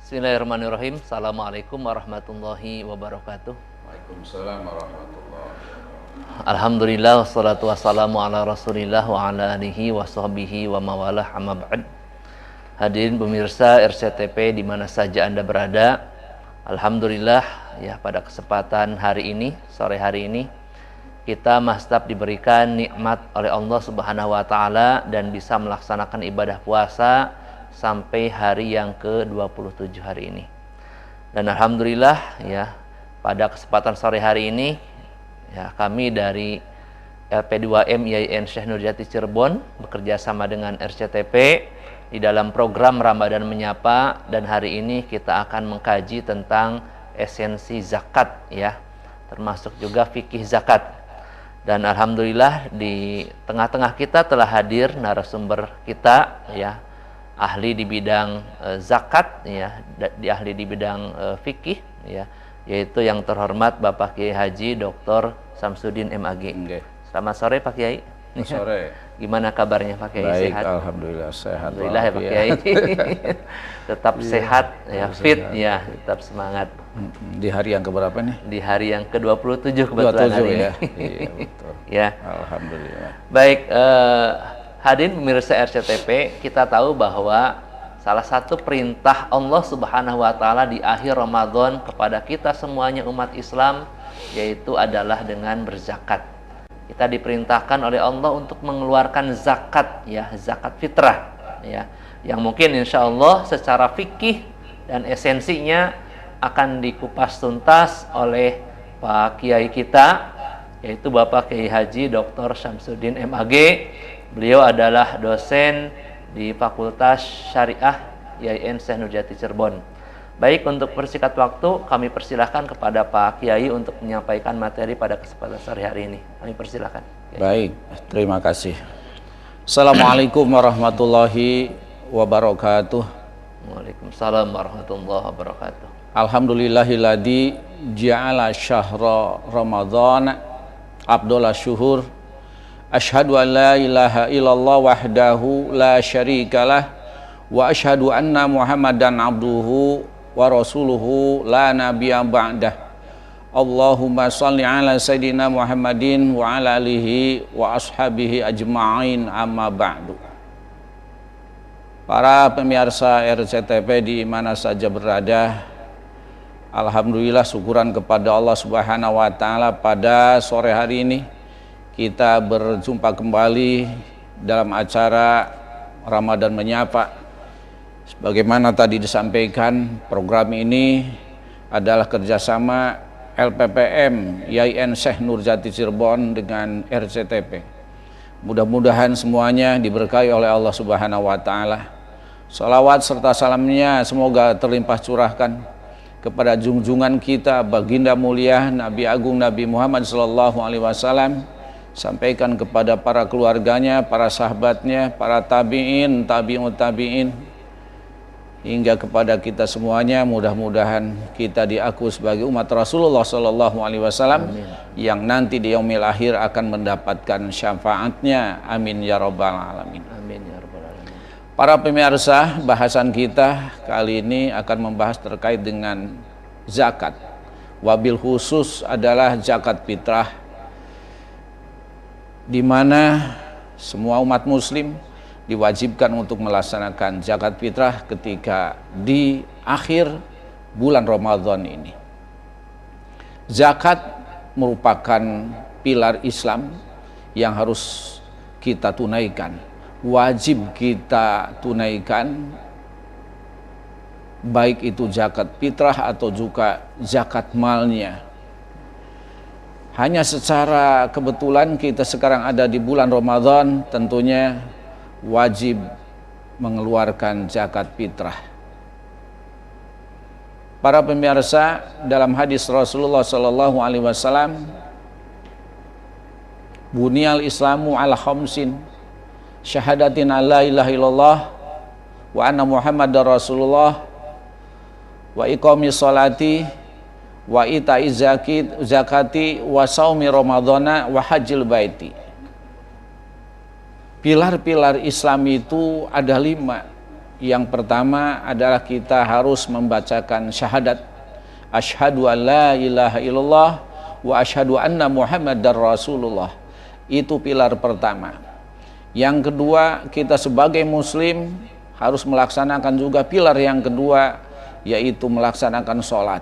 Bismillahirrahmanirrahim. Assalamualaikum warahmatullahi wabarakatuh. Waalaikumsalam warahmatullahi wabarakatuh. Alhamdulillah wassalatu wassalamu ala Rasulillah wa ala alihi wa sahbihi wa mawalah amma ba'd. Hadirin pemirsa RCTP di mana saja Anda berada. Alhamdulillah ya, pada kesempatan hari ini, sore hari ini kita masdab diberikan nikmat oleh Allah Subhanahu wa taala dan bisa melaksanakan ibadah puasa sampai hari yang ke-27 hari ini. Dan alhamdulillah ya, pada kesempatan sore hari ini ya, kami dari LP2M YIN Syekh Nurjati Cirebon bekerja sama dengan RCTP di dalam program Ramadan Menyapa, dan hari ini kita akan mengkaji tentang esensi zakat ya, termasuk juga fikih zakat. Dan alhamdulillah di tengah-tengah kita telah hadir narasumber kita ya, ahli di bidang zakat ya, ahli di bidang fikih ya, yaitu yang terhormat Bapak Kiai Haji Dr. Samsudin MAG. Selamat sore Pak Kiai. Selamat sore. Gimana kabarnya Pak Kiai? Baik, sehat? alhamdulillah sehat. Alhamdulillah ya Pak Kiai. Tetap sehat ya, fit sehat. Ya, tetap semangat. Di hari yang keberapa nih? Di hari yang ke-27 kebetulan hari ini. Ya. Iya, betul. Ya. Alhamdulillah. Baik, hadirin pemirsa RCTP, kita tahu bahwa salah satu perintah Allah Subhanahu wa taala di akhir Ramadan kepada kita semuanya umat Islam yaitu adalah dengan berzakat. Kita diperintahkan oleh Allah untuk mengeluarkan zakat ya, zakat fitrah ya, yang mungkin insya Allah secara fikih dan esensinya akan dikupas tuntas oleh Pak Kiai kita, yaitu Bapak Kiai Haji Dr. Samsudin MAG. Beliau adalah dosen di Fakultas Syariah YIN Syekh Nurjati Cirebon. Baik, untuk persingkat waktu kami persilahkan kepada Pak Kiai untuk menyampaikan materi pada kesempatan sore hari ini. Kami persilahkan. Baik, terima kasih. Assalamualaikum warahmatullahi wabarakatuh. Waalaikumsalam warahmatullahi wabarakatuh. Alhamdulillahilladzi ja'ala syahra Ramadhan afdhala syuhur. Asyhadu an la ilaha illallah wahdahu la syarikalah wa asyhadu anna Muhammadan abduhu wa rasuluhu la nabiyya ba'dah. Allahumma shalli ala sayyidina Muhammadin wa ala alihi wa ashabihi ajma'in, amma ba'du. Para pemirsa RCTP di mana saja berada, alhamdulillah syukuran kepada Allah Subhanahu wa taala, pada sore hari ini kita berjumpa kembali dalam acara Ramadan Menyapa. Sebagaimana tadi disampaikan, program ini adalah kerjasama LPPM YIN Syekh Nurjati Cirebon dengan RCTP. Mudah-mudahan semuanya diberkahi oleh Allah Subhanahu wa taala. Salawat serta salamnya semoga terlimpah curahkan kepada junjungan kita baginda mulia Nabi Agung Nabi Muhammad SAW, sampaikan kepada para keluarganya, para sahabatnya, para tabi'in, tabi'ut tabi'in, hingga kepada kita semuanya. Mudah-mudahan kita diakui sebagai umat Rasulullah SAW yang nanti di yaumil akhir akan mendapatkan syafaatnya. Amin ya rabbal alamin. Amin ya rabbal alamin. Para pemirsa, bahasan kita kali ini akan membahas terkait dengan zakat. Wabil khusus adalah zakat fitrah, di mana semua umat muslim diwajibkan untuk melaksanakan zakat fitrah ketika di akhir bulan Ramadan ini. Zakat merupakan pilar Islam yang harus kita tunaikan, wajib kita tunaikan, baik itu zakat fitrah atau juga zakat malnya. Hanya secara kebetulan kita sekarang ada di bulan Ramadan, tentunya wajib mengeluarkan zakat fitrah. Para pemirsa, dalam hadis Rasulullah SAW, bunyal islamu ala khamsin, syahadatin alla ilaha illallah wa anna muhammadar rasulullah, wa iqamis salati wa ita'iz zakati wa saumi ramadhana wa hajjil baiti. Pilar-pilar Islam itu ada 5. Yang pertama adalah kita harus membacakan syahadat, asyhadu an la ilaha illallah wa asyhadu anna muhammadar rasulullah. Itu pilar pertama. Yang kedua, kita sebagai muslim harus melaksanakan juga pilar yang kedua, yaitu melaksanakan sholat.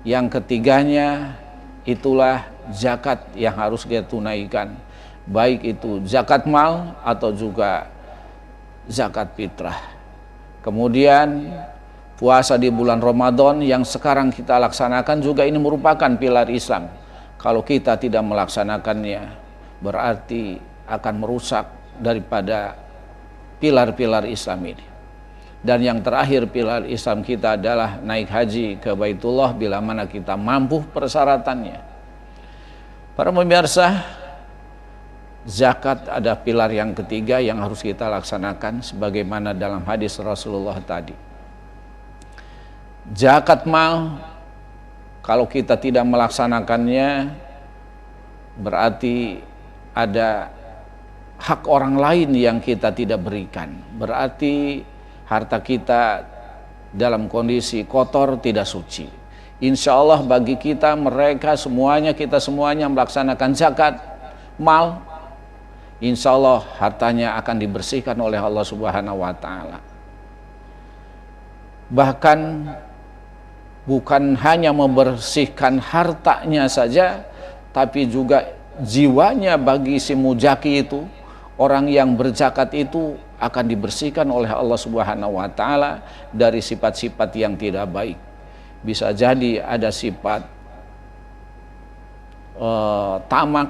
Yang ketiganya itulah zakat yang harus kita tunaikan, baik itu zakat mal atau juga zakat fitrah. Kemudian puasa di bulan Ramadan yang sekarang kita laksanakan juga ini merupakan pilar Islam. Kalau kita tidak melaksanakannya, berarti akan merusak daripada pilar-pilar Islam ini. Dan yang terakhir pilar Islam kita adalah naik haji ke Baitullah bila mana kita mampu persyaratannya. Para pemirsa, zakat ada pilar yang ketiga yang harus kita laksanakan sebagaimana dalam hadis Rasulullah tadi. Zakat mal, kalau kita tidak melaksanakannya, berarti ada hak orang lain yang kita tidak berikan. Berarti harta kita dalam kondisi kotor, tidak suci. Insya Allah bagi kita, mereka semuanya, kita semuanya melaksanakan zakat mal, insya Allah hartanya akan dibersihkan oleh Allah Subhanahu wa Ta'ala. Bahkan bukan hanya membersihkan hartanya saja, tapi juga jiwanya bagi si mujaki itu, orang yang berzakat itu akan dibersihkan oleh Allah Subhanahu wa Ta'ala dari sifat-sifat yang tidak baik. Bisa jadi ada sifat tamak,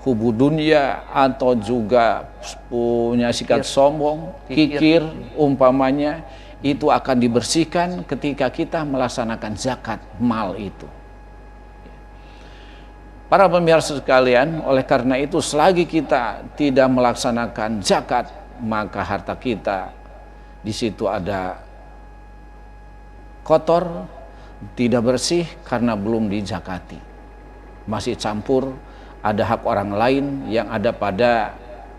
hubu dunia, atau juga punya sikap sombong, kikir umpamanya, itu akan dibersihkan ketika kita melaksanakan zakat mal itu. Para pemirsa sekalian, oleh karena itu selagi kita tidak melaksanakan zakat, maka harta kita di situ ada kotor, tidak bersih karena belum dizakati. Masih campur, ada hak orang lain yang ada pada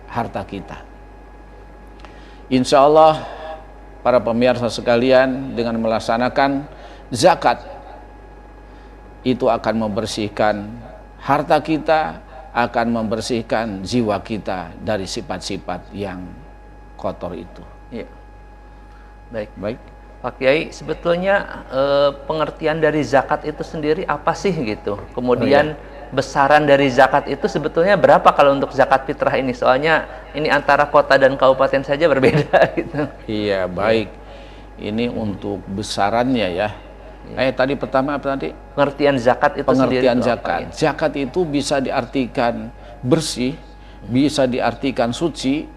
harta kita. Insya Allah para pemirsa sekalian, dengan melaksanakan zakat itu akan membersihkan harta kita, akan membersihkan jiwa kita dari sifat-sifat yang kotor itu. Ya. Baik. Pak Kiai, sebetulnya pengertian dari zakat itu sendiri apa sih gitu? Kemudian besaran dari zakat itu sebetulnya berapa kalau untuk zakat fitrah ini? Soalnya ini antara kota dan kabupaten saja berbeda gitu. Iya, baik. Ini untuk besarannya ya. Tadi pertama apa tadi? Pengertian zakat itu pengertian sendiri zakat. apa, ya? Zakat itu bisa diartikan bersih, bisa diartikan suci.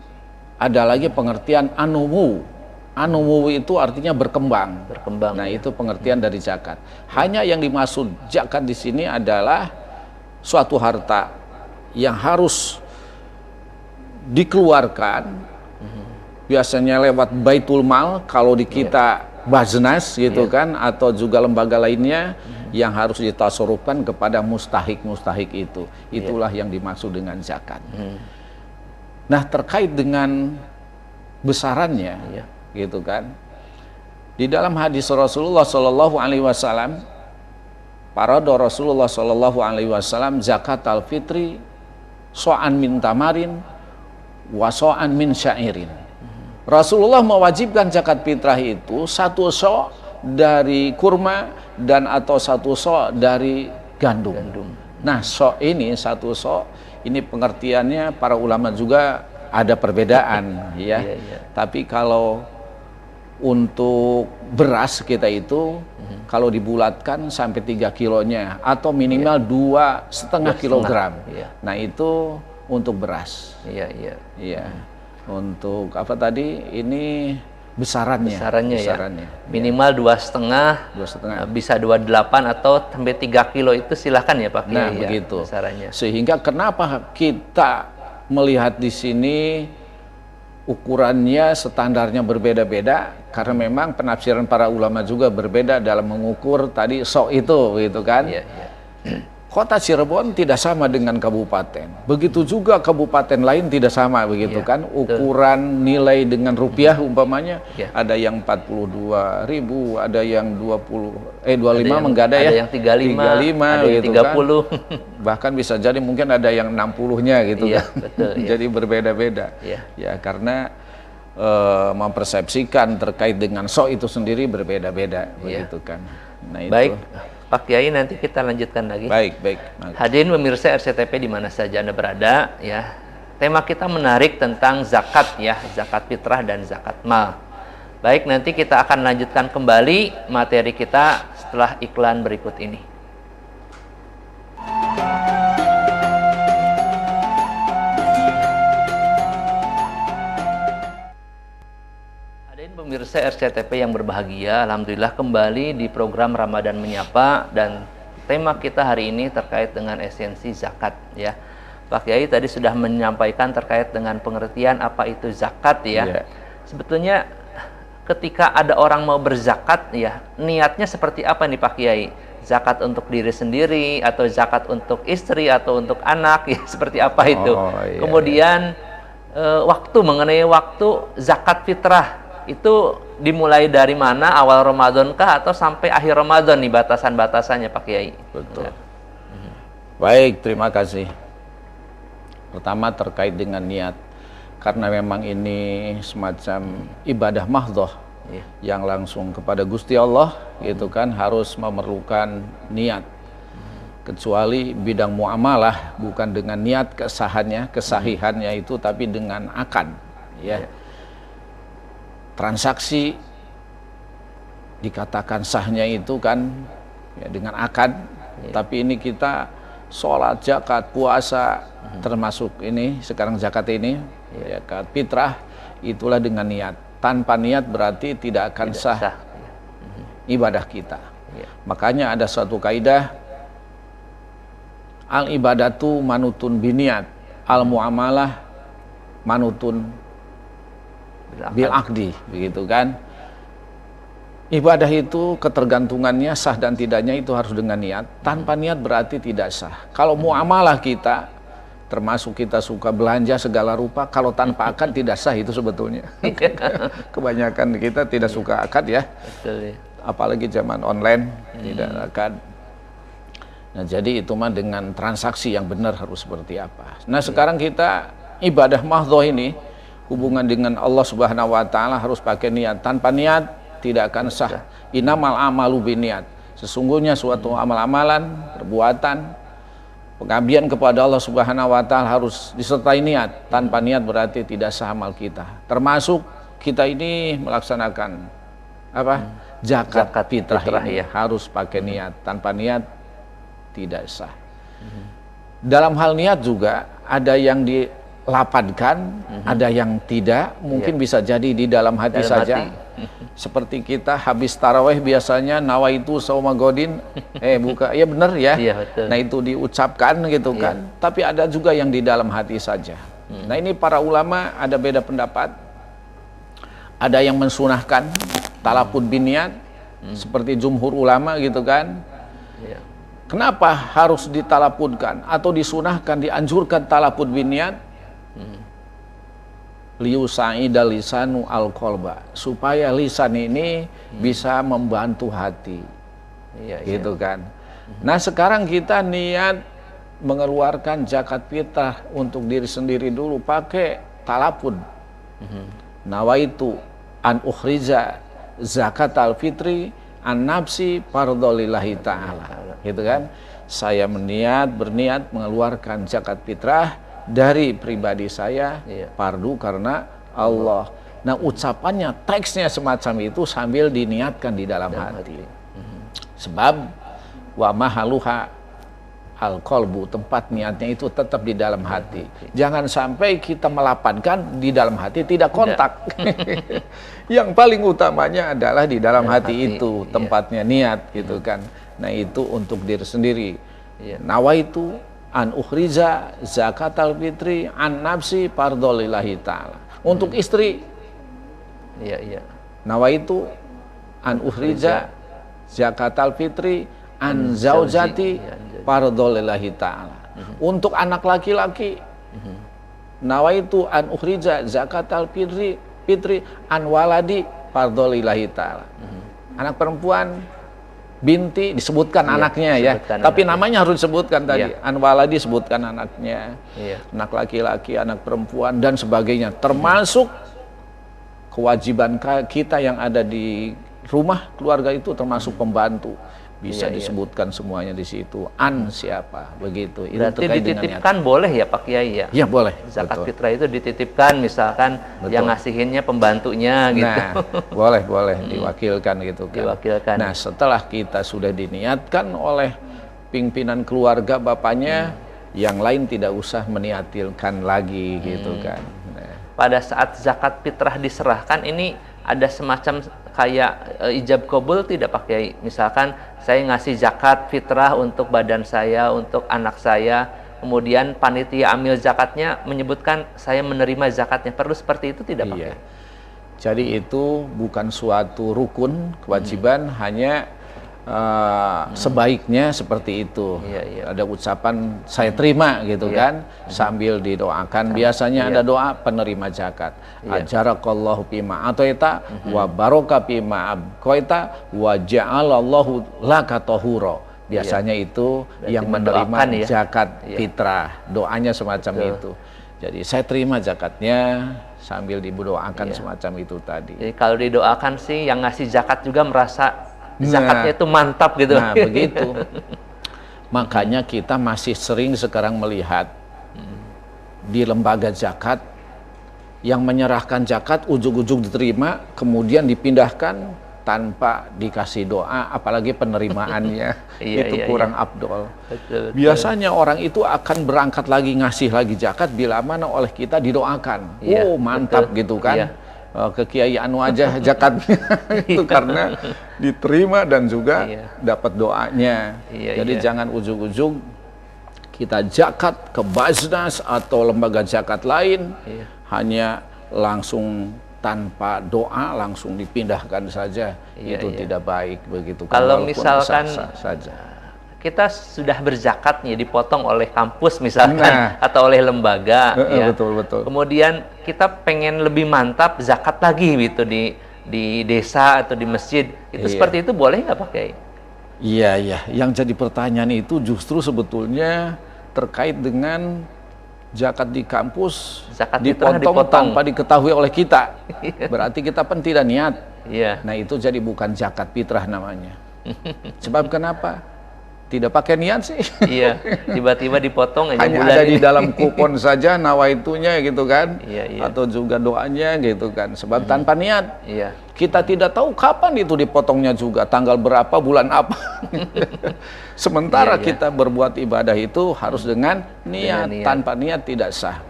Ada lagi pengertian anumu. Anumu itu artinya berkembang. Nah, itu pengertian dari zakat. Hanya yang dimaksud zakat di sini adalah suatu harta yang harus dikeluarkan, biasanya lewat baitul mal kalau di kita Baznas gitu kan, atau juga lembaga lainnya yang harus ditasarufkan kepada mustahik itu. Itulah yang dimaksud dengan zakat. Nah, terkait dengan besarannya, gitu kan, di dalam hadis Rasulullah Shallallahu Alaihi Wasallam, parada Rasulullah Shallallahu Alaihi Wasallam, zakat al fitri so'an min tamarin wa so'an min syairin. Rasulullah mewajibkan zakat fitrah itu satu so' dari kurma dan atau satu so' dari gandum. Nah, so' ini satu so' ini pengertiannya para ulama juga ada perbedaan ya. Tapi kalau untuk beras kita itu kalau dibulatkan sampai 3 kilonya atau minimal 2,5 kilogram. Nah, itu untuk beras. Untuk apa tadi? Ini besarannya ya. Minimal 2,5, bisa 28 atau sampai 3 kilo itu silahkan ya Pak Kiai. Nah, begitu. Besarannya. Sehingga kenapa kita melihat di sini ukurannya, standarnya berbeda-beda, karena memang penafsiran para ulama juga berbeda dalam mengukur tadi sok itu, gitu kan. Kota Cirebon tidak sama dengan kabupaten. Begitu juga kabupaten lain tidak sama begitu kan. Ukuran nilai dengan rupiah umpamanya ada yang 42.000, ada yang 25 enggak ada ya. Ada yang 35, ada yang gitu 30. Kan. Bahkan bisa jadi mungkin ada yang 60-nya gitu kan. Betul, Jadi berbeda-beda. Ya karena mempersepsikan terkait dengan sok itu sendiri berbeda-beda begitu kan. Nah, itu. Baik. Pak Kiai, nanti kita lanjutkan lagi. Baik. Hadirin pemirsa RCTP di mana saja Anda berada, ya. Tema kita menarik tentang zakat ya, zakat fitrah dan zakat mal. Baik, nanti kita akan lanjutkan kembali materi kita setelah iklan berikut ini. Pemirsa RCTP yang berbahagia, alhamdulillah kembali di program Ramadan Menyapa, dan tema kita hari ini terkait dengan esensi zakat ya. Pak Kiai tadi sudah menyampaikan terkait dengan pengertian apa itu zakat ya. Sebetulnya ketika ada orang mau berzakat ya, niatnya seperti apa nih Pak Kiai? Zakat untuk diri sendiri atau zakat untuk istri atau untuk anak ya, seperti apa itu? Kemudian mengenai waktu zakat fitrah itu dimulai dari mana, awal Ramadan kah atau sampai akhir Ramadan nih batasan-batasannya Pak Kiai? Betul. Baik, terima kasih. Pertama terkait dengan niat, karena memang ini semacam ibadah mahdhah yang langsung kepada Gusti Allah gitu kan, harus memerlukan niat. Kecuali bidang muamalah bukan dengan niat kesahihannya itu, tapi dengan akad ya. Transaksi dikatakan sahnya itu kan ya dengan akad, tapi ini kita sholat, zakat, puasa, termasuk ini sekarang zakat ini ya, zakat fitrah, itulah dengan niat. Tanpa niat berarti tidak akan sah ibadah kita. Makanya ada suatu kaidah, al ibadatu manutun biniat, al muamalah manutun bil akdi, begitu kan. Ibadah itu ketergantungannya sah dan tidaknya itu harus dengan niat. Tanpa niat berarti tidak sah. Kalau muamalah kita, termasuk kita suka belanja segala rupa, kalau tanpa akad tidak sah itu sebetulnya. Kebanyakan kita tidak suka akad ya. Betul, ya. Apalagi zaman online tidak akad. Nah, jadi itu mah dengan transaksi yang benar harus seperti apa. Nah, sekarang kita ibadah mahdhah ini hubungan dengan Allah Subhanahu wa taala harus pakai niat. Tanpa niat tidak akan sah. Innamal amalu biniat. Sesungguhnya suatu amal-amalan, perbuatan, pengabdian kepada Allah Subhanahu wa taala harus disertai niat. Tanpa niat berarti tidak sah amal kita. Termasuk kita ini melaksanakan apa? Zakat fitrah ini harus pakai niat. Tanpa niat tidak sah. Dalam hal niat juga ada yang dilapatkan, ada yang tidak, mungkin bisa jadi di dalam hati saja. Seperti kita habis taraweh biasanya nawaitu sauma godin, ya benar ya. Nah itu diucapkan gitu kan. Tapi ada juga yang di dalam hati saja. Nah ini para ulama ada beda pendapat. Ada yang mensunahkan talapud biniat, seperti jumhur ulama gitu kan. Kenapa harus ditalapudkan atau disunahkan, dianjurkan talapud biniat? Liusa'ida lisanu al-qalba, supaya lisan ini bisa membantu hati. Gitu kan. Nah, sekarang kita niat mengeluarkan zakat fitrah untuk diri sendiri dulu pakai talapud. Nawaitu an ukhrija zakat al-fitri an nafsi fardholillahi ta'ala, gitu kan. Saya berniat mengeluarkan zakat fitrah dari pribadi saya, fardu karena Allah. Nah ucapannya, teksnya semacam itu sambil diniatkan di dalam hati. Sebab wa mahaluha al-qalbu, tempat niatnya itu tetap di dalam hati. Jangan sampai kita melapatkan di dalam hati tidak kontak. Yang paling utamanya adalah di dalam hati itu tempatnya niat gitu kan. Nah itu untuk diri sendiri. Nawaitu an ukhriza zakatal fitri an nafsi fardholillahi ta'ala. Untuk istri, nawaitu an ukhriza zakatal fitri an zaujati fardholillahi ta'ala. Untuk anak laki-laki, nawaitu an ukhrija zakatal fitri an waladi fardholillahi ta'ala. Anak perempuan, binti disebutkan anaknya ya, tapi namanya harus disebutkan tadi. An waladi disebutkan anaknya. Anak laki-laki, anak perempuan dan sebagainya, termasuk kewajiban kita yang ada di rumah keluarga itu, termasuk pembantu, bisa disebutkan semuanya di situ. An siapa begitu. Berarti dititipkan boleh ya Pak Kiai ya? Ya boleh. Zakat fitrah itu dititipkan, misalkan yang ngasihinnya pembantunya gitu. Nah, boleh diwakilkan gitu kan. Diwakilkan. Nah, setelah kita sudah diniatkan oleh pimpinan keluarga bapaknya, yang lain tidak usah meniatilkan lagi gitu kan. Pada saat zakat fitrah diserahkan ini ada semacam kayak ijab kabul tidak Pak Kiai? Misalkan saya ngasih zakat fitrah untuk badan saya, untuk anak saya, kemudian panitia amil zakatnya menyebutkan saya menerima zakatnya. Perlu seperti itu tidak Pak Kiai? Jadi itu bukan suatu rukun kewajiban, hanya sebaiknya seperti itu. Ada ucapan saya terima gitu kan, sambil didoakan. Biasanya ada doa penerima zakat. Ajarakallahu bima ataita wa baraka bima abqaita wa ja'alallahu laka tahura. Biasanya itu yang menerima zakat fitrah. Doanya semacam itu. Jadi saya terima zakatnya sambil didoakan semacam itu tadi. Jadi kalau didoakan sih yang ngasih zakat juga merasa zakatnya itu mantap gitu. Nah, begitu. Makanya kita masih sering sekarang melihat di lembaga zakat yang menyerahkan zakat ujug-ujug diterima, kemudian dipindahkan tanpa dikasih doa, apalagi penerimaannya itu kurang afdol. Betul. Biasanya orang itu akan berangkat lagi ngasih lagi zakat bila mana oleh kita didoakan. Oh, mantap gitu kan. Ke Kiai Anu aja zakatnya itu karena diterima dan juga dapat doanya. Jadi jangan ujug-ujug kita zakat ke Basnas atau lembaga zakat lain hanya langsung tanpa doa langsung dipindahkan saja. Itu tidak baik begitu. Kalau misalkan saja kita sudah berzakat nih, dipotong oleh kampus misalkan atau oleh lembaga, betul. Kemudian kita pengen lebih mantap zakat lagi gitu di desa atau di masjid, itu seperti itu boleh nggak Pak Kiai? Iya. Yang jadi pertanyaan itu justru sebetulnya terkait dengan zakat di kampus dipotong tanpa diketahui oleh kita. Berarti kita pun tidak niat. Nah itu jadi bukan zakat fitrah namanya. Sebab kenapa? Tidak pakai niat sih. Tiba-tiba dipotong aja. Hanya ada di dalam kupon saja nawaitunya gitu kan. Atau Atau juga doanya gitu kan. Sebab tanpa niat. Kita tidak tahu kapan itu dipotongnya juga, tanggal berapa, bulan apa. Sementara kita berbuat ibadah itu harus dengan niat. Tanpa niat tidak sah.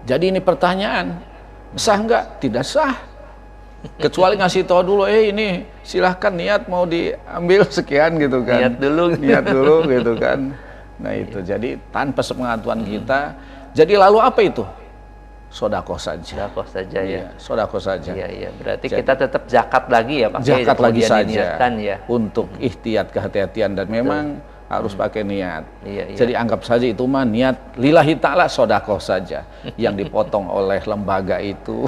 Jadi ini pertanyaan, sah enggak? Tidak sah. Kecuali ngasih tahu dulu, ini silahkan niat mau diambil sekian gitu kan. Niat dulu gitu kan. Nah itu jadi tanpa sepengetahuan kita. Jadi lalu apa itu? Sodakoh saja. Sodakoh saja Sodakoh saja. Berarti jadi, kita tetap zakat lagi ya Pak. Zakat lagi saja. Untuk ihtiyat kehati-hatian dan memang harus pakai niat. Jadi anggap saja itu mah niat lillahi ta'ala, sodakoh saja yang dipotong oleh lembaga itu.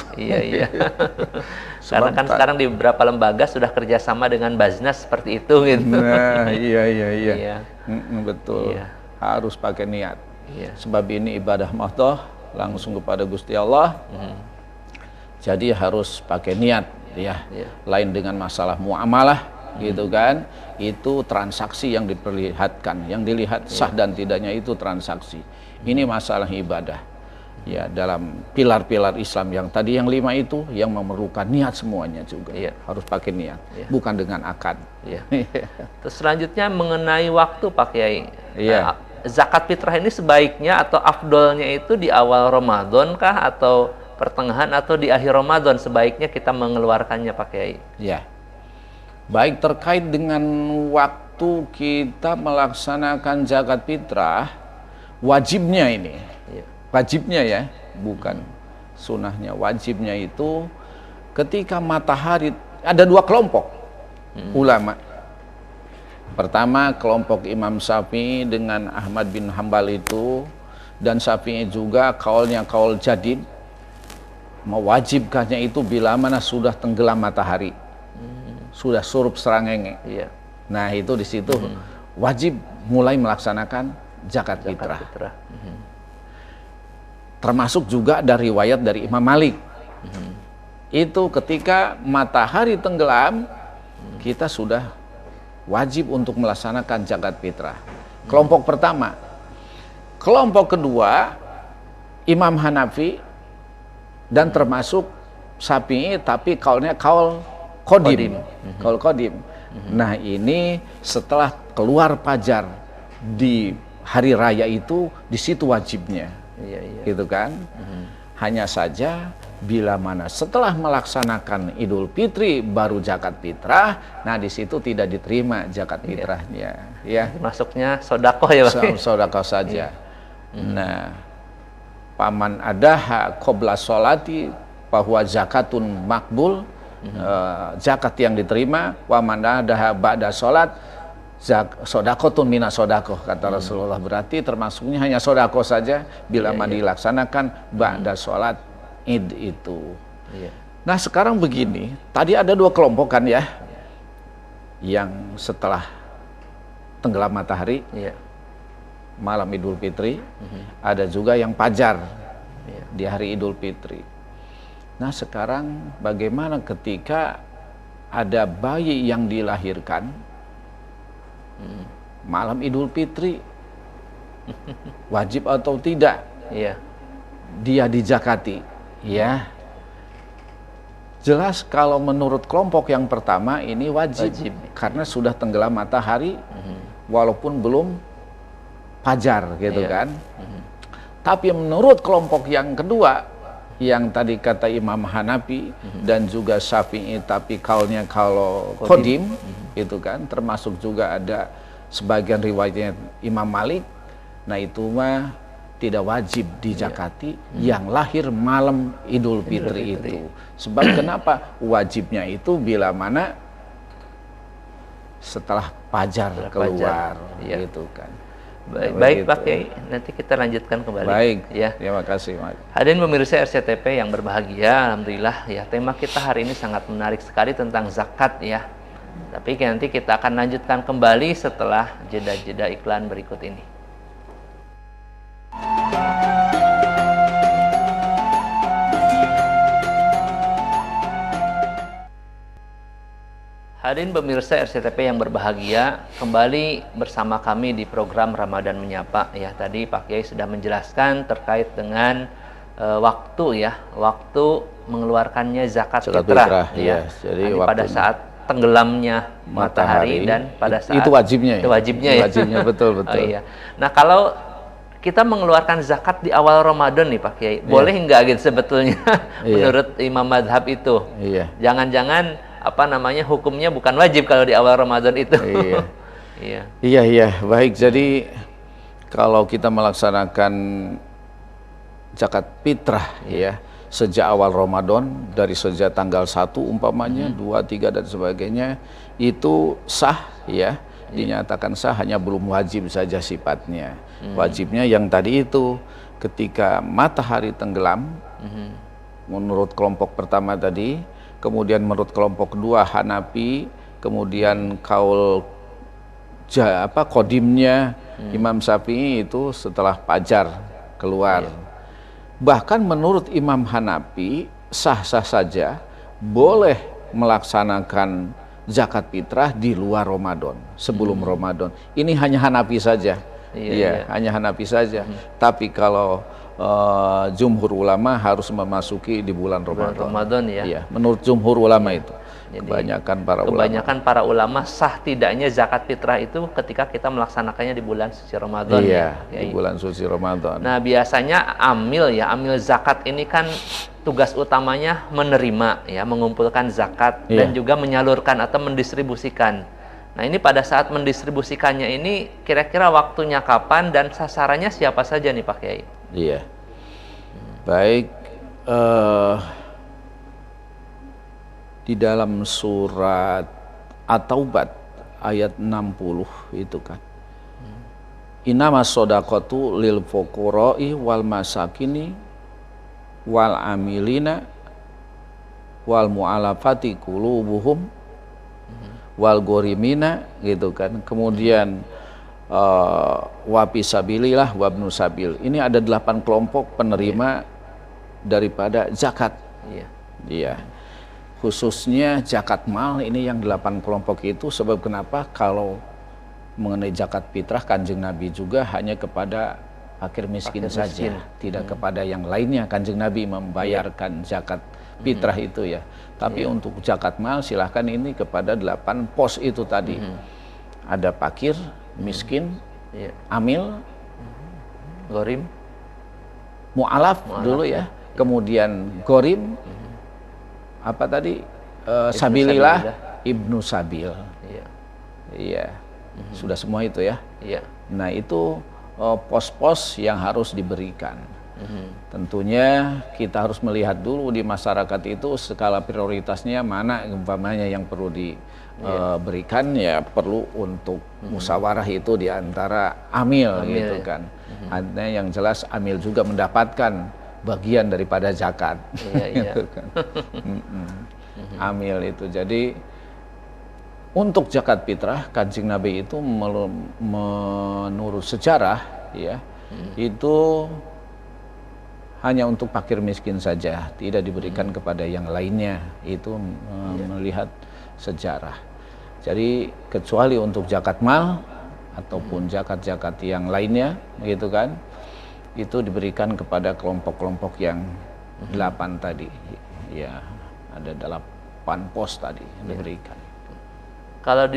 Karena kan sekarang di beberapa lembaga sudah kerjasama dengan Basnas seperti itu gitu. Nah, iya. Betul. Harus pakai niat. Sebab ini ibadah mahdoh langsung kepada Gusti Allah. Jadi harus pakai niat Lain dengan masalah muamalah gitu kan. Itu transaksi yang diperlihatkan, yang dilihat sah dan tidaknya itu transaksi. Ini masalah ibadah. Dalam pilar-pilar Islam yang tadi yang 5 itu yang memerlukan niat semuanya juga. Harus pakai niat, bukan dengan akad. Terus selanjutnya mengenai waktu Pak Kiai. Zakat fitrah ini sebaiknya atau afdolnya itu di awal Ramadan kah atau pertengahan atau di akhir Ramadan sebaiknya kita mengeluarkannya Pak Kiai? Baik terkait dengan waktu kita melaksanakan zakat fitrah, wajibnya ini, wajibnya bukan sunahnya, wajibnya itu ketika matahari, ada 2 kelompok ulama. Pertama, kelompok Imam Syafi'i dengan Ahmad bin Hambal itu, dan Syafi'i juga kaulnya kaul jadid, mewajibkannya itu bila mana sudah tenggelam matahari, sudah surup serangenge. Iya. Nah itu di situ wajib mulai melaksanakan zakat fitrah. Termasuk juga dari riwayat dari Imam Malik. Itu ketika matahari tenggelam, kita sudah wajib untuk melaksanakan zakat fitrah. Kelompok pertama. Kelompok kedua, Imam Hanafi dan termasuk Syafi'i, tapi kaulnya kaul Qadim. Kaul Qadim. Nah ini setelah keluar fajar di hari raya itu, di situ wajibnya. Gitu kan? Hanya saja bila mana setelah melaksanakan Idul Fitri baru zakat fitrah, nah di situ tidak diterima zakat fitrahnya. Ya. Masuknya sodakoh ya Pak? Sodakoh saja. Nah, paman adaha qabla sholati bahwa zakatun makbul, zakat yang diterima, wa man adaha ba'da sholat sodakotun mina sodakoh, kata Rasulullah. Berarti termasuknya hanya sodakoh saja bila mana dilaksanakan ba'da sholat id itu. Nah sekarang begini, tadi ada dua kelompok kan ya, yang setelah tenggelam matahari malam Idul Fitri, ada juga yang fajar di hari Idul Fitri. Nah sekarang bagaimana ketika ada bayi yang dilahirkan malam Idul Fitri, wajib atau tidak dia dizakati? Ya, jelas kalau menurut kelompok yang pertama ini wajib. Karena sudah tenggelam matahari walaupun belum fajar gitu kan. Tapi menurut kelompok yang kedua, yang tadi kata Imam Hanafi dan juga Syafi'i, tapi kaulnya kalau Qadim itu kan, termasuk juga ada sebagian riwayatnya Imam Malik. Nah itu mah tidak wajib dizakati yang lahir malam Idul Fitri itu. Sebab kenapa wajibnya itu bila mana setelah fajar keluar gitu kan. Baik Pak Kiai, nanti kita lanjutkan kembali. Baik, ya. Terima kasih Mas. Hadirin pemirsa RCTP yang berbahagia, alhamdulillah ya, tema kita hari ini sangat menarik sekali tentang zakat ya. Tapi nanti kita akan lanjutkan kembali setelah jeda-jeda iklan berikut ini. Hadirin pemirsa RCTP yang berbahagia, kembali bersama kami di program Ramadan Menyapa ya. Tadi Pak Kiai sudah menjelaskan terkait dengan waktu ya, waktu mengeluarkannya zakat fitrah ya. Jadi pada saat tenggelamnya matahari dan pada saat itu wajibnya. Itu wajibnya ya. Wajibnya betul. Oh, iya. Nah kalau kita mengeluarkan zakat di awal Ramadan nih Pak Kiai, boleh nggak gitu sebetulnya menurut Imam Madhab itu? Jangan-jangan hukumnya bukan wajib kalau di awal Ramadan itu. Iya. Baik, jadi kalau kita melaksanakan zakat fitrah ya sejak awal Ramadan, dari sejak tanggal 1 umpamanya, 2, 3 dan sebagainya, itu sah ya, dinyatakan sah, hanya belum wajib saja sifatnya. Wajibnya yang tadi itu ketika matahari tenggelam, menurut kelompok pertama tadi. Kemudian menurut kelompok kedua Hanafi, kemudian kaul Qadimnya Imam Syafi'i itu setelah fajar keluar. Bahkan menurut Imam Hanafi sah-sah saja boleh melaksanakan zakat fitrah di luar Ramadan, sebelum Ramadan. Ini hanya Hanafi saja. Hanya Hanafi saja. Tapi kalau jumhur ulama harus memasuki di bulan Ramadan ya. Iya, menurut jumhur ulama itu. Jadi, kebanyakan para ulama sah tidaknya zakat fitrah itu ketika kita melaksanakannya di bulan suci Ramadan. Di bulan suci Ramadan. Nah, biasanya amil zakat ini kan tugas utamanya menerima ya, mengumpulkan zakat dan juga menyalurkan atau mendistribusikan. Nah, ini pada saat mendistribusikannya ini kira-kira waktunya kapan dan sasarannya siapa saja nih Pak Kiai? Iya. Baik, di dalam surat At-Taubah ayat 60 itu kan. Innamas shadaqatu lil fuqara'i wal masakini wal amilina wal mu'alafati qulubuhum wal gorimina gitu kan. Kemudian wapisabilillah wabnu sabil. Ini ada 8 kelompok penerima daripada zakat. Iya. Iya. Khususnya zakat mal ini yang 8 kelompok itu. Sebab kenapa? Kalau mengenai zakat fitrah Kanjeng Nabi juga hanya kepada fakir miskin saja, tidak kepada yang lainnya. Kanjeng Nabi membayarkan zakat fitrah itu ya. Tapi untuk zakat mal silahkan ini kepada 8 pos itu tadi. Ada fakir, miskin, amil, Gorim, mu'alaf dulu ya. Kemudian gorim, apa tadi? Sabilillah, ibnu sabil. Iya. Iya. Sudah semua itu ya. Iya. Nah itu pos-pos yang harus diberikan. Tentunya kita harus melihat dulu di masyarakat itu skala prioritasnya mana umpamanya yang perlu diberikan ya perlu untuk musyawarah itu di antara amil gitu kan. Artinya yang jelas amil juga mendapatkan bagian daripada zakat. Gitu kan. Amil itu jadi untuk zakat fitrah, Kanjeng Nabi itu menurut sejarah ya, itu hanya untuk fakir miskin saja, tidak diberikan kepada yang lainnya. Itu melihat sejarah. Jadi kecuali untuk zakat mal ataupun zakat-zakat yang lainnya, gitu kan, itu diberikan kepada kelompok-kelompok yang 8 tadi. Ya, ada 8 pos tadi yang diberikan. Kalau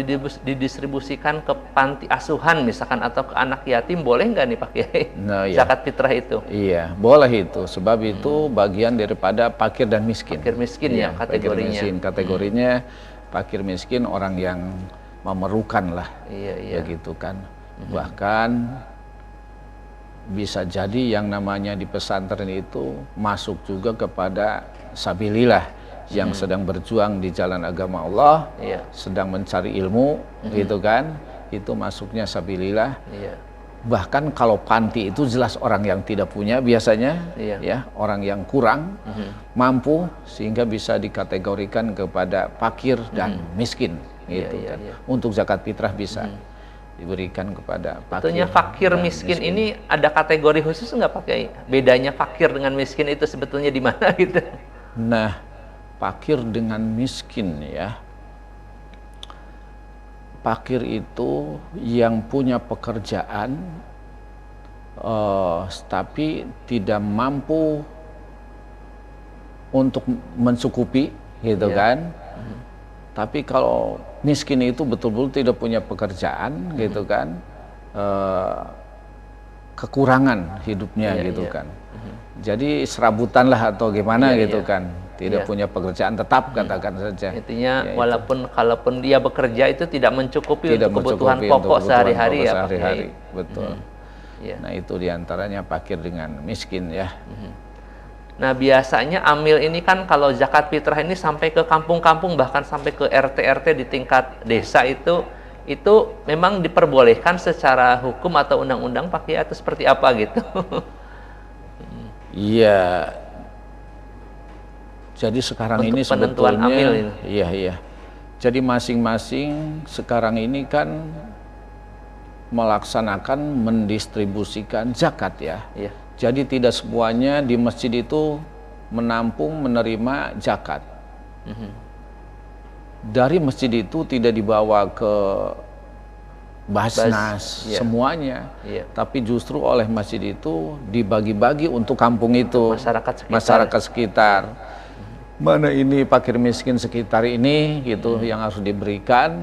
didistribusikan ke panti asuhan misalkan atau ke anak yatim boleh nggak nih Pak Kiai? Nah, zakat fitrah itu? Iya, boleh itu. Sebab itu bagian daripada fakir dan miskin. Fakir miskin ya kategorinya. Kategorinya fakir miskin orang yang memerlukan lah. Iya. Begitu kan. Bahkan bisa jadi yang namanya di pesantren itu masuk juga kepada sabilillah. Yang sedang berjuang di jalan agama Allah, sedang mencari ilmu, gitu kan, itu masuknya sabilillah. Bahkan kalau panti itu jelas orang yang tidak punya biasanya, ya orang yang kurang mampu sehingga bisa dikategorikan kepada fakir dan miskin, gitu kan. Untuk zakat fitrah bisa diberikan kepada fakir. Sebetulnya fakir miskin ini ada kategori khusus nggak Pak Kiai? Bedanya fakir dengan miskin itu sebetulnya di mana gitu? Nah, fakir dengan miskin ya. Fakir itu yang punya pekerjaan tapi tidak mampu untuk mencukupi gitu kan. Tapi kalau miskin itu betul-betul tidak punya pekerjaan gitu kan. Kekurangan hidupnya gitu kan. Jadi serabutan lah atau gimana gitu kan. Tidak punya pekerjaan tetap katakan saja. Intinya ya, walaupun kalaupun dia bekerja itu tidak mencukupi untuk kebutuhan pokok sehari-hari ya Pak Kiai. Betul. Nah itu diantaranya fakir dengan miskin ya. Nah biasanya amil ini kan kalau zakat fitrah ini sampai ke kampung-kampung bahkan sampai ke RT-RT di tingkat desa itu memang diperbolehkan secara hukum atau undang-undang Pak Kiai atau seperti apa gitu? Iya. Jadi sekarang untuk ini penentuan sebetulnya amil ini. Iya. Jadi masing-masing sekarang ini kan melaksanakan mendistribusikan zakat ya. Jadi tidak semuanya di masjid itu menampung menerima zakat. Dari masjid itu tidak dibawa ke Basnas semuanya, tapi justru oleh masjid itu dibagi-bagi untuk kampung itu, masyarakat sekitar. Mana ini fakir miskin sekitar ini gitu yang harus diberikan.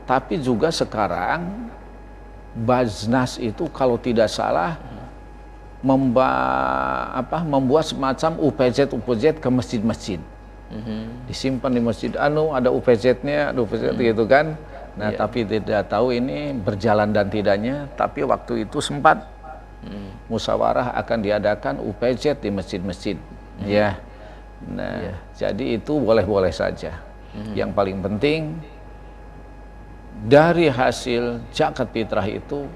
Tapi juga sekarang Basnas itu kalau tidak salah membuat semacam UPZ ke masjid-masjid. Disimpan di masjid ada UPZ-nya, gitu kan. Nah, tapi tidak tahu ini berjalan dan tidaknya, tapi waktu itu sempat musyawarah akan diadakan UPZ di masjid-masjid. Ya. Nah, jadi itu boleh-boleh saja. Yang paling penting dari hasil zakat fitrah itu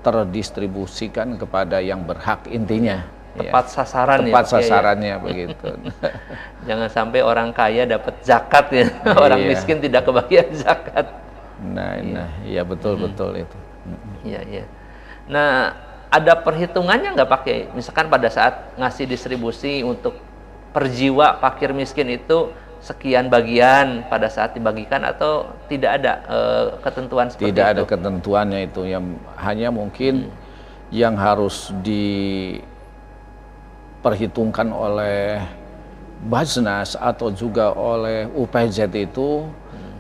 terdistribusikan kepada yang berhak intinya. Tepat sasaran ya. Tepat sasarannya begitu. Jangan sampai orang kaya dapat zakat ya, orang miskin tidak kebagian zakat. Nah, iya betul itu. Iya. Nah, ada perhitungannya nggak Pak Kiai? Misalkan pada saat ngasih distribusi untuk per jiwa fakir miskin itu sekian bagian pada saat dibagikan, atau tidak ada ketentuan seperti itu? Tidak ada ketentuannya itu, yang hanya mungkin yang harus diperhitungkan oleh Basnas atau juga oleh UPZ itu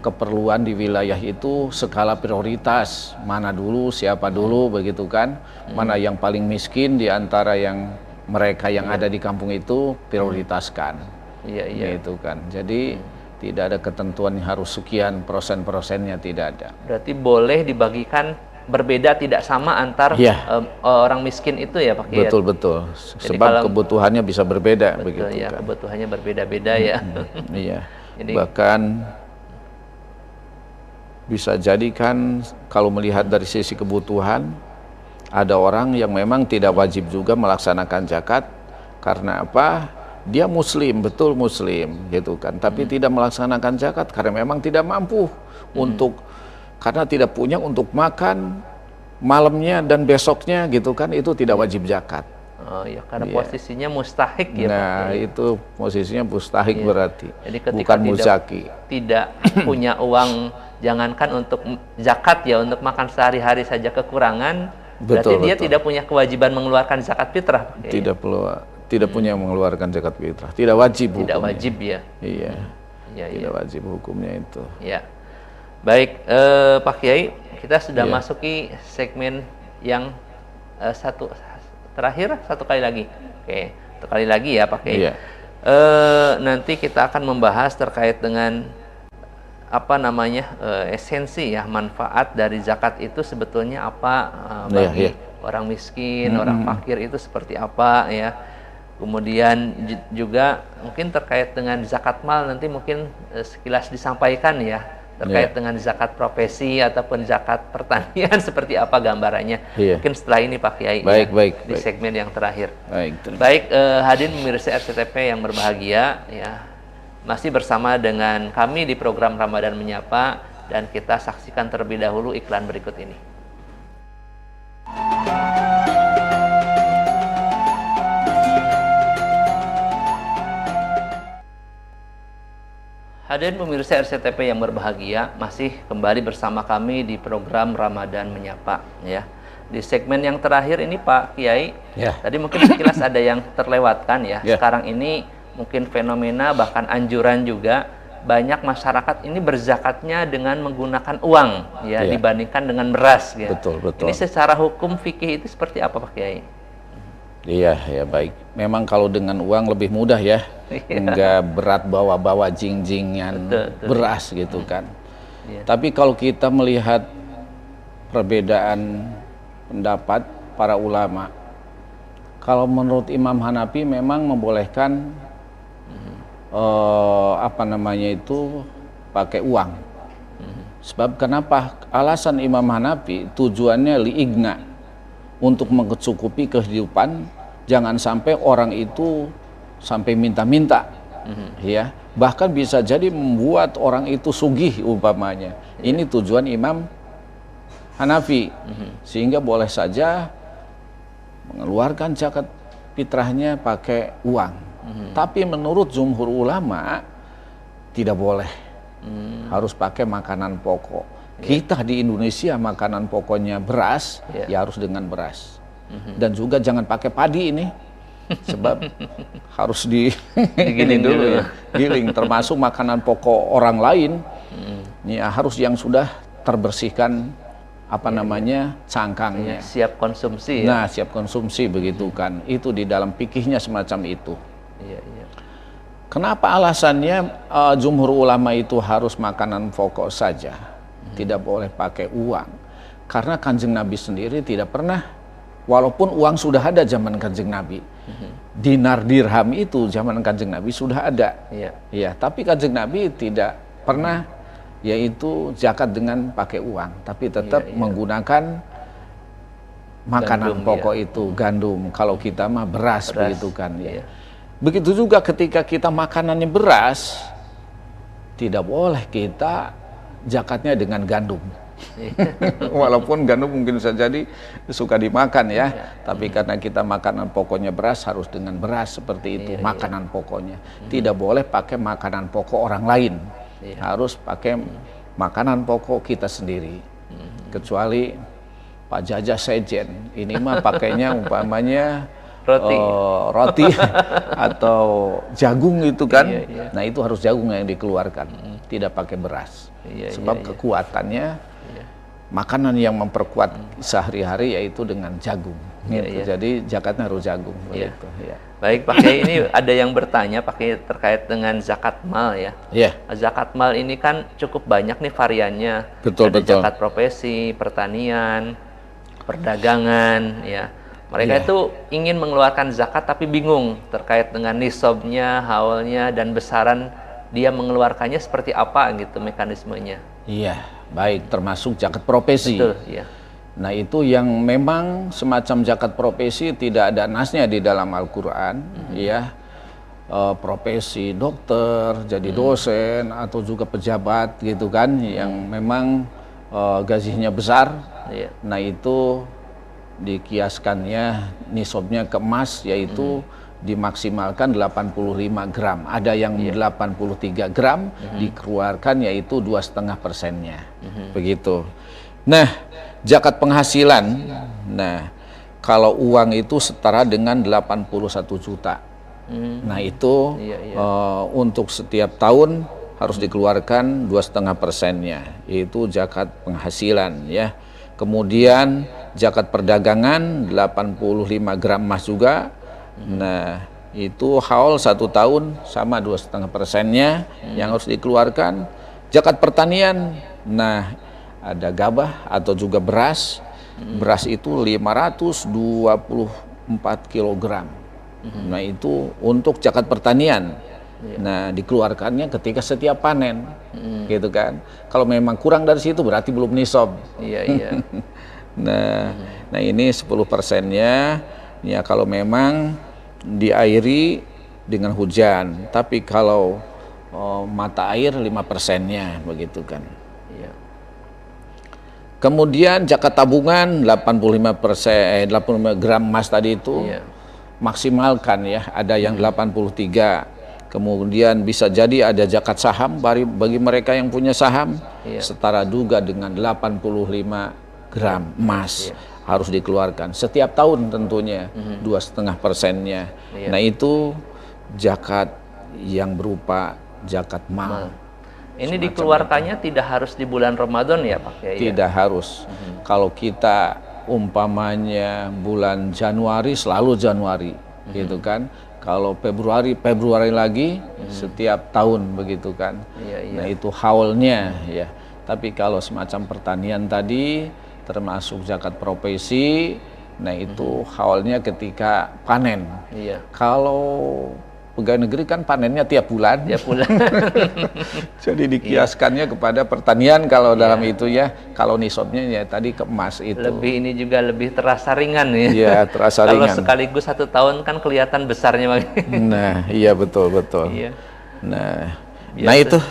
keperluan di wilayah itu skala prioritas, mana dulu, siapa dulu begitu kan, mana yang paling miskin di antara yang mereka yang ada di kampung itu prioritaskan. Iya. Gitu kan. Jadi tidak ada ketentuan yang harus sekian persennya, tidak ada. Berarti boleh dibagikan berbeda, tidak sama antar orang miskin itu ya Pak Kiai? Betul. Sebab kebutuhannya bisa berbeda. Betul, begitu ya, kan. kebutuhannya berbeda-beda ya. Iya. Jadi, bahkan bisa jadi kan kalau melihat dari sisi kebutuhan, ada orang yang memang tidak wajib juga melaksanakan zakat. Karena apa? Dia muslim, betul muslim gitu kan, tapi tidak melaksanakan zakat karena memang tidak mampu karena tidak punya untuk makan malamnya dan besoknya gitu kan, itu tidak wajib zakat. Oh iya, karena posisinya mustahik ya Nah, Pak Kiai. itu posisinya mustahik berarti. Jadi ketika bukan muzaki. Tidak punya uang, jangankan untuk zakat ya, untuk makan sehari-hari saja kekurangan, berarti dia tidak punya kewajiban mengeluarkan zakat fitrah Pak Kiai. Tidak punya mengeluarkan zakat fitrah, tidak wajib hukumnya. Tidak wajib ya. Iya. Tidak wajib hukumnya itu. Ya. Baik, Pak Kiai, kita sudah masuki segmen yang terakhir, satu kali lagi. Oke, satu kali lagi ya Pak Kiai. Iya. Nanti kita akan membahas terkait dengan esensi ya, manfaat dari zakat itu sebetulnya apa bagi orang miskin, orang fakir itu seperti apa ya. Kemudian juga mungkin terkait dengan zakat mal, nanti mungkin sekilas disampaikan ya, terkait dengan zakat profesi ataupun zakat pertanian seperti apa gambarannya. Mungkin setelah ini Pak Kiai di segmen yang terakhir. Baik, hadirin pemirsa RCTP yang berbahagia ya, masih bersama dengan kami di program Ramadan Menyapa, dan kita saksikan terlebih dahulu iklan berikut ini. Hadirin pemirsa RCTP yang berbahagia, masih kembali bersama kami di program Ramadan Menyapa ya. Di segmen yang terakhir ini Pak Kiai, tadi mungkin sekilas ada yang terlewatkan ya. Sekarang ini mungkin fenomena bahkan anjuran juga, banyak masyarakat ini berzakatnya dengan menggunakan uang ya, dibandingkan dengan beras ya. Betul. Ini secara hukum fikih itu seperti apa Pak Kiai? Iya, baik. Memang kalau dengan uang lebih mudah ya, enggak berat bawa-bawa jing-jingan beras gitu kan. Tapi kalau kita melihat perbedaan pendapat para ulama, kalau menurut Imam Hanafi memang membolehkan pakai uang. Sebab kenapa? Alasan Imam Hanafi tujuannya liigna, untuk mencukupi kehidupan, jangan sampai orang itu sampai minta-minta, ya. Bahkan bisa jadi membuat orang itu sugih umpamanya. Ini tujuan Imam Hanafi, sehingga boleh saja mengeluarkan zakat fitrahnya pakai uang. Tapi menurut jumhur ulama tidak boleh, harus pakai makanan pokok. Kita di Indonesia makanan pokoknya beras, ya harus dengan beras. Dan juga jangan pakai padi ini, sebab harus digiling dulu ya. Giling, termasuk makanan pokok orang lain, ya harus yang sudah terbersihkan cangkangnya. Siap konsumsi ya. Nah, siap konsumsi begitu kan. Itu di dalam fikihnya semacam itu. Kenapa alasannya jumhur ulama itu harus makanan pokok saja? Tidak boleh pakai uang, karena Kanjeng Nabi sendiri tidak pernah, walaupun uang sudah ada zaman Kanjeng Nabi, dinar dirham itu zaman Kanjeng Nabi sudah ada, tapi Kanjeng Nabi tidak pernah, yaitu zakat dengan pakai uang, tapi tetap menggunakan makanan Gandum, pokok itu gandum. Kalau kita mah beras. Begitu kan ya. Begitu juga ketika kita makanannya beras, tidak boleh kita zakatnya dengan gandum. Walaupun gandum mungkin saja jadi suka dimakan ya, tapi karena kita makanan pokoknya beras, harus dengan beras seperti itu makanan pokoknya. Tidak boleh pakai makanan pokok orang lain, harus pakai makanan pokok kita sendiri. Kecuali Pak Jajah Sejen, ini mah pakainya umpamanya roti atau jagung itu kan. Nah itu harus jagung yang dikeluarkan, tidak pakai beras. Sebab kekuatannya makanan yang memperkuat sehari-hari yaitu dengan jagung. Jadi zakatnya harus jagung. Begitu, Baik Pak Kiai, ini ada yang bertanya Pak Kiai terkait dengan zakat mal ya. Zakat mal ini kan cukup banyak nih variannya. Betul. Zakat profesi, pertanian, perdagangan ya. Mereka itu ingin mengeluarkan zakat tapi bingung terkait dengan nisabnya, haulnya, dan besaran dia mengeluarkannya seperti apa gitu mekanismenya. Iya, baik, termasuk zakat profesi. Betul, iya. Nah itu yang memang semacam zakat profesi tidak ada nasnya di dalam Al-Quran, ya. Profesi dokter, jadi dosen atau juga pejabat gitu kan, yang memang gajinya besar. Nah itu dikiaskannya nisabnya ke emas, yaitu dimaksimalkan 85 gram. Ada yang 83 gram dikeluarkan, yaitu 2,5%-nya. Begitu. Nah, zakat penghasilan. Nah, kalau uang itu setara dengan 81 juta. Nah, itu untuk setiap tahun harus dikeluarkan 2,5%-nya, yaitu zakat penghasilan ya. Kemudian zakat perdagangan 85 gram emas juga. Nah itu haul 1 tahun sama 2,5%-nya yang harus dikeluarkan. Zakat pertanian, nah ada gabah atau juga beras. Beras itu 524 kilogram. Nah itu untuk zakat pertanian. Nah dikeluarkannya ketika setiap panen, gitu kan. Kalau memang kurang dari situ berarti belum nisab. Nah ini 10%-nya ya kalau memang diairi dengan hujan. Tapi kalau mata air 5%-nya begitu kan. Kemudian zakat tabungan 85%, 85 gram emas tadi itu maksimalkan ya. Ada yang 83. Kemudian bisa jadi ada zakat saham bagi mereka yang punya saham, setara juga dengan 85 gram emas harus dikeluarkan setiap tahun tentunya, 2,5%-nya. Nah itu zakat yang berupa zakat mal. Ini dikeluarkannya tidak harus di bulan Ramadan ya Pak Kiai? Tidak harus. Kalau kita umpamanya bulan Januari selalu Januari, gitu kan. Kalau Februari lagi setiap tahun begitu kan. Nah itu haulnya ya. Tapi kalau semacam pertanian tadi termasuk zakat profesi, nah itu haulnya ketika panen. Kalau pegawai negeri kan panennya tiap bulan. Jadi dikiaskannya kepada pertanian kalau dalam itu ya. Kalau nisabnya ya tadi ke emas itu. Ini juga lebih terasa ringan ya. Iya, terasa ringan. Kalau sekaligus 1 tahun kan kelihatan besarnya. Nah, iya betul. Nah itu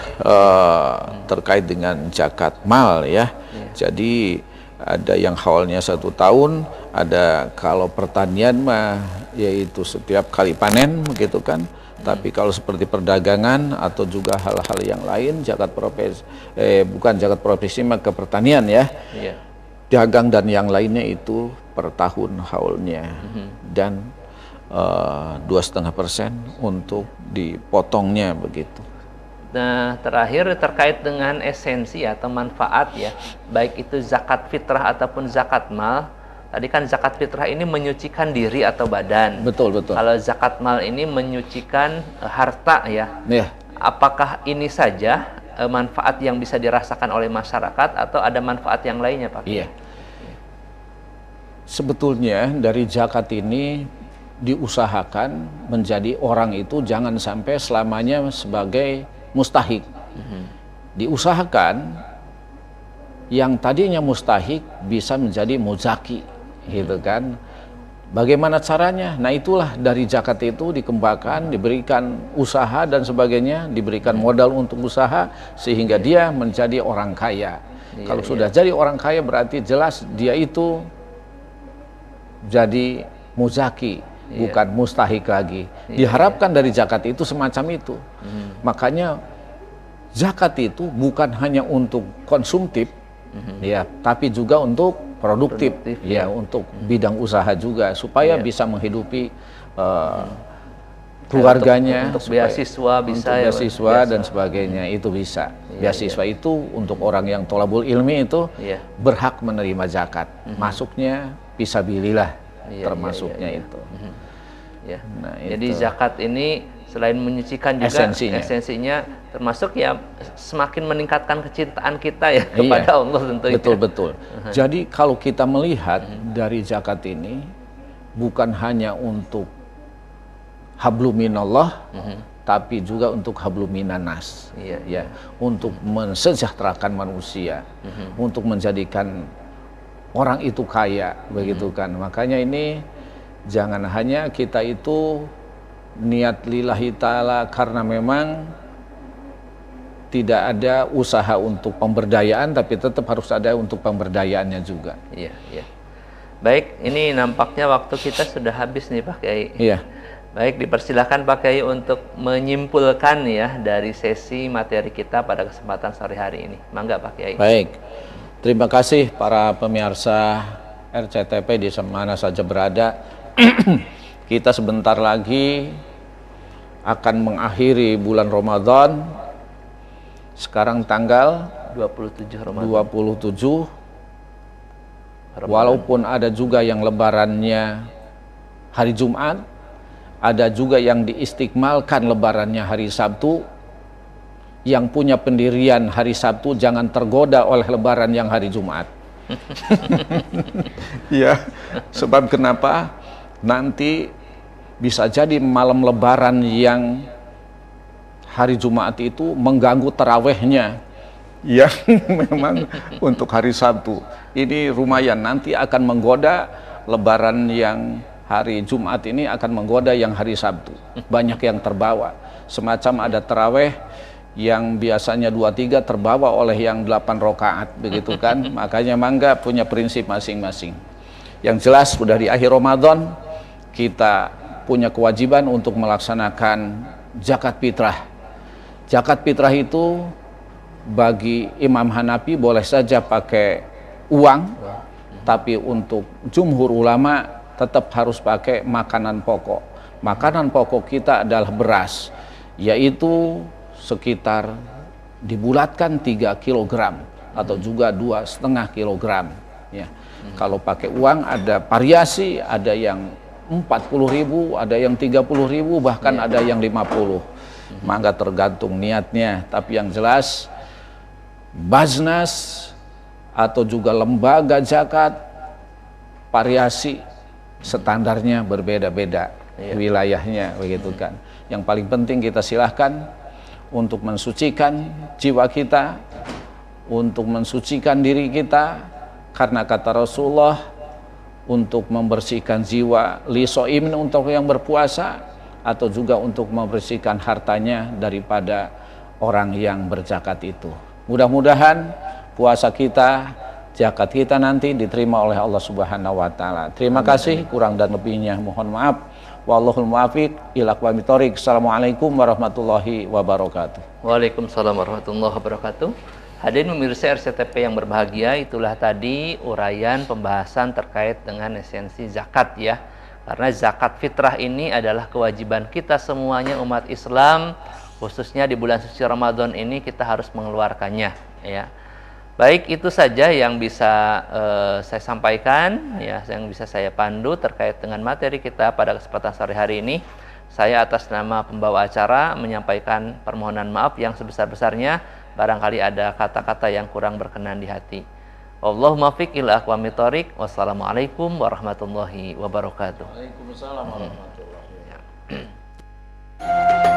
terkait dengan zakat mal ya. Jadi ada yang haulnya 1 tahun, ada kalau pertanian mah yaitu setiap kali panen begitu kan. Tapi kalau seperti perdagangan atau juga hal-hal yang lain, zakat profesi bukan zakat profesi mah ke pertanian ya. Dagang dan yang lainnya itu per tahun haulnya. Dan 2,5% untuk dipotongnya begitu. Nah, terakhir terkait dengan esensi atau manfaat ya, baik itu zakat fitrah ataupun zakat mal. Tadi kan zakat fitrah ini menyucikan diri atau badan. Betul. Kalau zakat mal ini menyucikan harta ya. Apakah ini saja manfaat yang bisa dirasakan oleh masyarakat atau ada manfaat yang lainnya Pak? Sebetulnya dari zakat ini diusahakan menjadi orang itu jangan sampai selamanya sebagai mustahik. diusahakan yang tadinya mustahik bisa menjadi muzaki, gitu kan. Bagaimana caranya? Nah, itulah dari zakat itu dikembangkan, diberikan usaha dan sebagainya, diberikan modal untuk usaha sehingga dia menjadi orang kaya. Kalau sudah jadi orang kaya berarti jelas dia itu jadi muzaki, bukan mustahik lagi. Diharapkan dari zakat itu semacam itu. Makanya zakat itu bukan hanya untuk konsumtif, ya, tapi juga untuk produktif, ya, untuk bidang usaha juga supaya bisa menghidupi keluarganya, untuk beasiswa bisa, untuk beasiswa dan sebagainya itu bisa. Beasiswa itu untuk orang yang thalabul ilmi itu berhak menerima zakat. Masuknya fisabilillah termasuknya itu. Ya. Nah, jadi itu zakat ini selain menyucikan juga esensinya termasuk ya semakin meningkatkan kecintaan kita ya kepada Allah tentunya. Betul. Jadi kalau kita melihat dari zakat ini bukan hanya untuk habluminallah, tapi juga untuk habluminanas, ya, untuk mensejahterakan manusia, untuk menjadikan orang itu kaya, begitu kan. Makanya ini jangan hanya kita itu niat lillahi ta'ala karena memang tidak ada usaha untuk pemberdayaan, tapi tetap harus ada untuk pemberdayaannya juga. Iya. Baik, ini nampaknya waktu kita sudah habis nih Pak Kiai. Iya. Baik, dipersilakan Pak Kiai untuk menyimpulkan ya dari sesi materi kita pada kesempatan sore hari ini. Mangga Pak Kiai. Baik, terima kasih para pemirsa RCTP di mana saja berada. Kita sebentar lagi akan mengakhiri bulan Ramadan. Sekarang tanggal 27 Ramadan. 27. Walaupun ada juga yang lebarannya hari Jumat, ada juga yang diistiqmalkan lebarannya hari Sabtu. Yang punya pendirian hari Sabtu jangan tergoda oleh lebaran yang hari Jumat. Ya, sebab kenapa? Nanti bisa jadi malam lebaran yang hari Jumat itu mengganggu tarawehnya yang memang untuk hari Sabtu. Ini lumayan nanti akan menggoda lebaran yang hari Jumat ini akan menggoda yang hari Sabtu. Banyak yang terbawa. Semacam ada taraweh yang biasanya 2-3 terbawa oleh yang 8 rakaat, begitu kan. Makanya mangga punya prinsip masing-masing. Yang jelas sudah di akhir Ramadan, kita punya kewajiban untuk melaksanakan zakat fitrah. Zakat fitrah itu bagi Imam Hanafi boleh saja pakai uang, tapi untuk jumhur ulama tetap harus pakai makanan pokok. Makanan pokok kita adalah beras, yaitu sekitar dibulatkan 3 kg atau juga 2,5 kg. Ya. Kalau pakai uang ada variasi, ada yang 40.000, ada yang 30.000, bahkan ada yang 50. Maka tergantung niatnya. Tapi yang jelas Baznas atau juga lembaga zakat variasi standarnya berbeda-beda wilayahnya, begitu kan. Yang paling penting kita silahkan untuk mensucikan jiwa kita, untuk mensucikan diri kita, karena kata Rasulullah untuk membersihkan jiwa lisoimin untuk yang berpuasa, atau juga untuk membersihkan hartanya daripada orang yang berzakat itu. Mudah-mudahan puasa kita, zakat kita nanti diterima oleh Allah Subhanahu wa taala. Terima kasih, kurang dan lebihnya mohon maaf. Wallahul muwaffiq ila aqwamit thoriq. Assalamualaikum warahmatullahi wabarakatuh. Waalaikumsalam warahmatullahi wabarakatuh. Hadirin pemirsa RCTP yang berbahagia, itulah tadi uraian pembahasan terkait dengan esensi zakat ya. Karena zakat fitrah ini adalah kewajiban kita semuanya umat Islam, khususnya di bulan suci Ramadan ini kita harus mengeluarkannya ya. Baik, itu saja yang bisa saya sampaikan ya, yang bisa saya pandu terkait dengan materi kita pada kesempatan sore hari ini. Saya atas nama pembawa acara menyampaikan permohonan maaf yang sebesar-besarnya barangkali ada kata-kata yang kurang berkenan di hati. Allahumma fiq ila aqwamit thoriq. Wassalamualaikum warahmatullahi wabarakatuh. Waalaikumsalam warahmatullahi wabarakatuh.